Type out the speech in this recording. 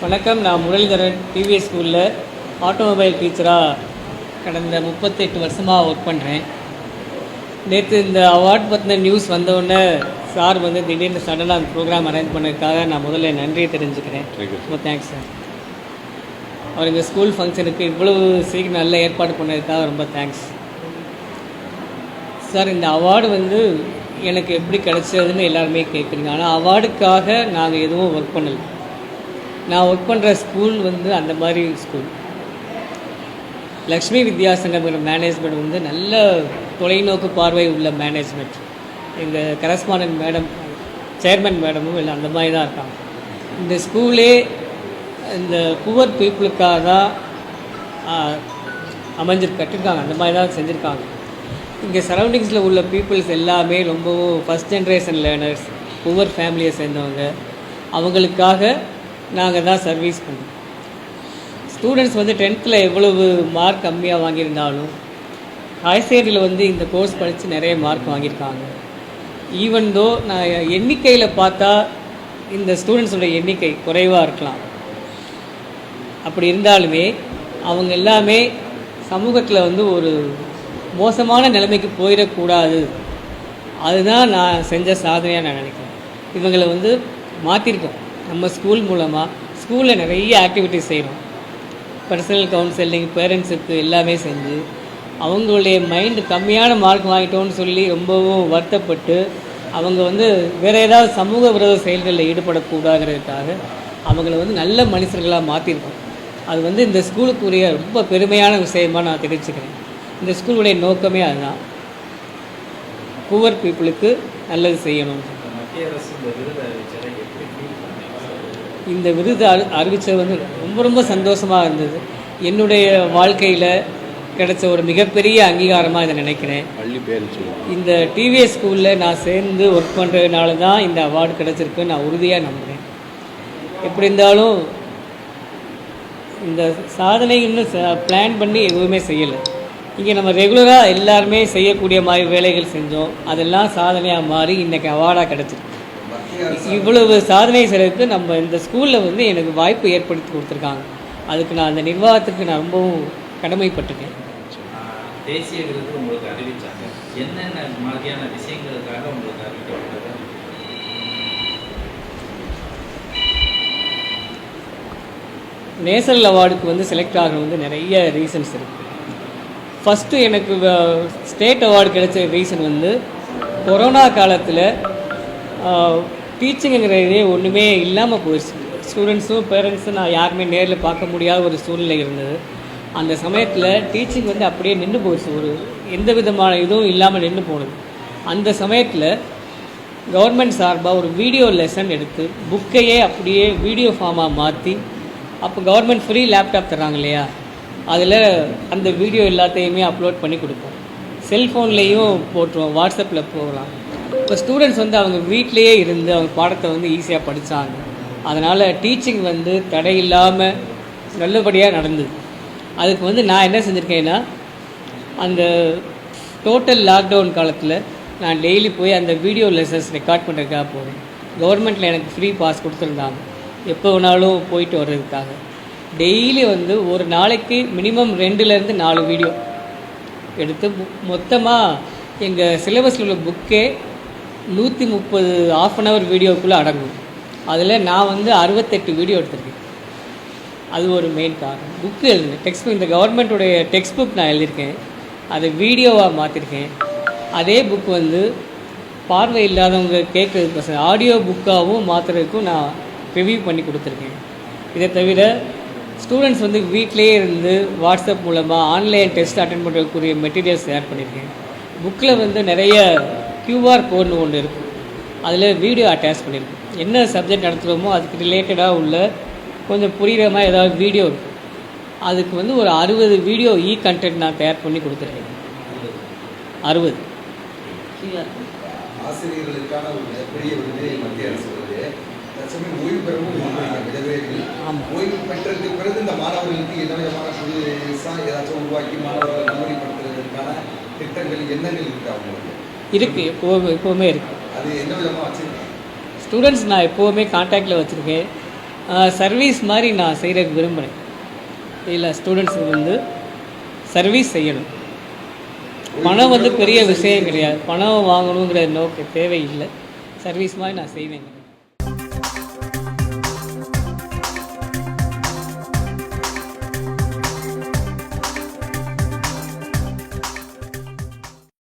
வணக்கம். நான் முரளிதரன் டிவிஎஸ் ஸ்கூலில் ஆட்டோமொபைல் டீச்சராக கடந்த 38 வருஷமாக ஒர்க் பண்ணுறேன். நேற்று இந்த அவார்ட் பற்றின நியூஸ் வந்தோடனே சார் வந்து திடீர்னு சடனாக அந்த ப்ரோக்ராம் அரேஞ்ச் பண்ணதுக்காக நான் முதல்ல நன்றியை தெரிஞ்சுக்கிறேன். ரொம்ப தேங்க்ஸ் சார். அவர் இந்த ஸ்கூல் ஃபங்க்ஷனுக்கு இவ்வளவு சீக்கிரம் நல்ல ஏற்பாடு பண்ணதுக்காக ரொம்ப தேங்க்ஸ் சார். இந்த அவார்டு வந்து எனக்கு எப்படி கிடச்சதுன்னு எல்லாருமே கேட்குறீங்க. ஆனால் அவார்டுக்காக நாங்கள் எதுவும் ஒர்க் பண்ணலை. நான் ஒர்க் பண்ணுற ஸ்கூல் வந்து அந்த மாதிரி ஸ்கூல். லக்ஷ்மி வித்யாசங்கர் மேனேஜ்மெண்ட் வந்து நல்ல தொலைநோக்கு பார்வை உள்ள மேனேஜ்மெண்ட். எங்கள் கரஸ்பாண்டன்ட் மேடம், சேர்மன் மேடமும் எல்லாம் அந்த மாதிரி தான் இருக்காங்க. இந்த ஸ்கூலே இந்த புவர் பீப்புளுக்காக தான் கட்டிருக்காங்க, அந்த மாதிரி தான் செஞ்சுருக்காங்க. இங்கே சரௌண்டிங்ஸில் உள்ள பீப்புள்ஸ் எல்லாமே ரொம்பவும் ஃபஸ்ட் ஜென்ரேஷன் லேர்னர்ஸ், புவர் ஃபேமிலியை சேர்ந்தவங்க. அவங்களுக்காக நாங்கள் தான் சர்வீஸ் பண்ணுறோம். ஸ்டூடெண்ட்ஸ் வந்து 10th எவ்வளவு மார்க் கம்மியாக வாங்கியிருந்தாலும் ஹையர் செகண்டரியில் வந்து இந்த கோர்ஸ் படித்து நிறைய மார்க் வாங்கியிருக்காங்க. ஈவன் தோ நான் எண்ணிக்கையில் பார்த்தா இந்த ஸ்டூடெண்ட்ஸோட எண்ணிக்கை குறைவாக இருக்கலாம். அப்படி இருந்தாலுமே அவங்க எல்லாமே சமூகத்தில் வந்து ஒரு மோசமான நிலைமைக்கு போயிடக்கூடாது. அதுதான் நான் செஞ்ச சாதனையாக நான் நினைக்கிறேன். இவங்களை வந்து மாற்றிருக்கோம். நம்ம ஸ்கூல் மூலமாக ஸ்கூலில் நிறைய ஆக்டிவிட்டிஸ் செய்கிறோம். பர்சனல் கவுன்சிலிங், பேரண்ட்ஸுக்கு எல்லாமே செஞ்சு அவங்களுடைய மைண்டு கம்மியான மார்க் வாங்கிட்டோன்னு சொல்லி ரொம்பவும் வருத்தப்பட்டு அவங்க வந்து வேறு ஏதாவது சமூக விரோத செயல்களில் ஈடுபடக்கூடாதுங்கிறதுக்காக அவங்கள வந்து நல்ல மனுஷர்களாக மாற்றிருக்கோம். அது வந்து இந்த ஸ்கூலுக்குரிய ரொம்ப பெருமையான விஷயமாக நான் தெரிவிச்சுக்கிறேன். இந்த ஸ்கூலுடைய நோக்கமே அதுதான், புவர் பீப்புளுக்கு நல்லது செய்யணும். இந்த விருது அறிவித்தது வந்து ரொம்ப சந்தோஷமாக இருந்தது. என்னுடைய வாழ்க்கையில் கிடைச்ச ஒரு மிகப்பெரிய அங்கீகாரமாக இதை நினைக்கிறேன். இந்த டிவிஎஸ் ஸ்கூலில் நான் சேர்ந்து ஒர்க் பண்ணுறதுனால தான் இந்த அவார்டு கிடச்சிருக்குன்னு நான் உறுதியாக நம்புகிறேன். எப்படி இருந்தாலும் இந்த சாதனை இன்னும் பிளான் பண்ணி எதுவுமே செய்யலை. இங்கே நம்ம ரெகுலராக எல்லாருமே செய்யக்கூடிய மாதிரி வேலைகள் செஞ்சோம். அதெல்லாம் சாதனையாக மாறி இன்றைக்கி அவார்டாக கிடச்சிருக்கு. இவ்வளவு சாதனை செய்கிறதுக்கு நம்ம இந்த ஸ்கூலில் வந்து எனக்கு வாய்ப்பு ஏற்படுத்தி கொடுத்துருக்காங்க. அதுக்கு நான் அந்த நிர்வாகத்துக்கு நான் ரொம்பவும் கடமைப்பட்டிருக்கேன். தேசிய விருது உங்களுக்கு அறிவித்தாங்க, என்னென்ன மாதிரியான விஷயங்களுக்காக உங்களுக்கு அறிவிக்கப்பட்டது? நேஷனல் அவார்டுக்கு வந்து செலக்ட் ஆக வந்து நிறைய ரீசன்ஸ் இருக்குது. ஃபஸ்ட்டு எனக்கு ஸ்டேட் அவார்டு கிடைச்ச ரீசன் வந்து கொரோனா காலத்தில் டீச்சிங்குங்கிறதே ஒன்றுமே இல்லாமல் போயிடுச்சு. ஸ்டூடெண்ட்ஸும் பேரண்ட்ஸும் நான் யாருமே நேரில் பார்க்க முடியாத ஒரு சூழ்நிலை இருந்தது. அந்த சமயத்தில் டீச்சிங் வந்து அப்படியே நின்று போயிடுச்சு. ஒரு எந்த விதமான இதுவும் இல்லாமல் நின்று போனது. அந்த சமயத்தில் கவர்மெண்ட் சார்பாக ஒரு வீடியோ லெசன் எடுத்து புக்கையே அப்படியே வீடியோ ஃபார்மாக மாற்றி, அப்போ கவர்மெண்ட் ஃப்ரீ லேப்டாப் தர்றாங்க இல்லையா, அதில் அந்த வீடியோ எல்லாத்தையுமே அப்லோட் பண்ணி கொடுப்போம். செல்ஃபோன்லேயும் போட்டுருவோம், வாட்ஸ்அப்பில் போகலாம். இப்போ ஸ்டூடெண்ட்ஸ் வந்து அவங்க வீட்டிலையே இருந்து அவங்க பாடத்தை வந்து ஈஸியாக படித்தாங்க. அதனால் டீச்சிங் வந்து தடை இல்லாமல் நல்லபடியாக நடந்தது. அதுக்கு வந்து நான் என்ன செஞ்சுருக்கேன்னா, அந்த டோட்டல் லாக்டவுன் காலத்தில் நான் டெய்லி போய் அந்த வீடியோ லெசன்ஸ் ரெக்கார்ட் பண்ணுறதுக்காக போவேன். கவர்மெண்ட்டில் எனக்கு ஃப்ரீ பாஸ் கொடுத்துருந்தாங்க, எப்போ வேணாலும் போயிட்டு வர்றதுக்காக. டெய்லி வந்து ஒரு நாளைக்கு மினிமம் 2லேருந்து 4 வீடியோ எடுத்து மொத்தமாக எங்கள் சிலபஸில் உள்ள புக்கே 130 ½ வீடியோக்குள்ளே அடங்கும். அதில் நான் வந்து 68 வீடியோ எடுத்திருக்கேன். அது ஒரு மெயின் காரணம். புக்கு எழுதுனேன், டெக்ஸ்ட் புக், இந்த கவர்மெண்ட்டுடைய டெக்ஸ்ட் புக் நான் எழுதியிருக்கேன், அதை வீடியோவாக மாற்றிருக்கேன். அதே புக் வந்து பார்வை இல்லாதவங்க கேட்குறதுக்கு ஆடியோ புக்காகவும் மாற்றுறதுக்கும் நான் ரிவ்யூ பண்ணி கொடுத்துருக்கேன். இதை தவிர ஸ்டூடெண்ட்ஸ் வந்து வீட்டிலேயே இருந்து வாட்ஸ்அப் மூலமாக ஆன்லைன் டெஸ்ட் அட்டென்ட் பண்ணுறதுக்குரிய மெட்டீரியல்ஸ் ஷேர் பண்ணியிருக்கேன். புக்கில் வந்து நிறைய QR கோட்னு ஒன்று இருக்குது, அதில் வீடியோ அட்டாச் பண்ணியிருக்கேன். என்ன சப்ஜெக்ட் நடத்துகிறோமோ அதுக்கு ரிலேட்டடாக உள்ள கொஞ்சம் புரிகிற மாதிரி ஏதாவது வீடியோ இருக்குது. அதுக்கு வந்து ஒரு 60 வீடியோ கண்டென்ட் நான் தயார் பண்ணி கொடுத்துருக்கேன். 60 ஆசிரியர்களுக்கான ஒரு மிகப்பெரிய விருது மத்திய அரசு வருது. தற்சமயம் ஓய்வு பெறவும் விதவைகள். ஓய்வு பெற்றதுக்கு பிறகு இந்த மாணவர்களுக்கு என்ன விதமான புதுசாக ஏதாச்சும் உருவாக்கி மாணவர்களை நல்வழிப்படுத்துவதற்கான திட்டங்கள், எண்ணங்கள் இருக்குது அவங்களுக்கு? இருக்குது, எப்போவுமே இருக்குது. அது என்ன விதமாக வச்சுருக்கேன்? ஸ்டூடெண்ட்ஸ் நான் எப்போவுமே கான்டாக்டில் வச்சுருக்கேன். சர்வீஸ் மாதிரி நான் செய்கிறதுக்கு விரும்புகிறேன். இல்லை, ஸ்டூடெண்ட்ஸுக்கு வந்து சர்வீஸ் செய்யணும். பணம் வந்து பெரிய விஷயம் கிடையாது. பணம் வாங்கணுங்கிற நோக்க தேவையில்லை. சர்வீஸ் மாதிரி நான் செய்வேன்.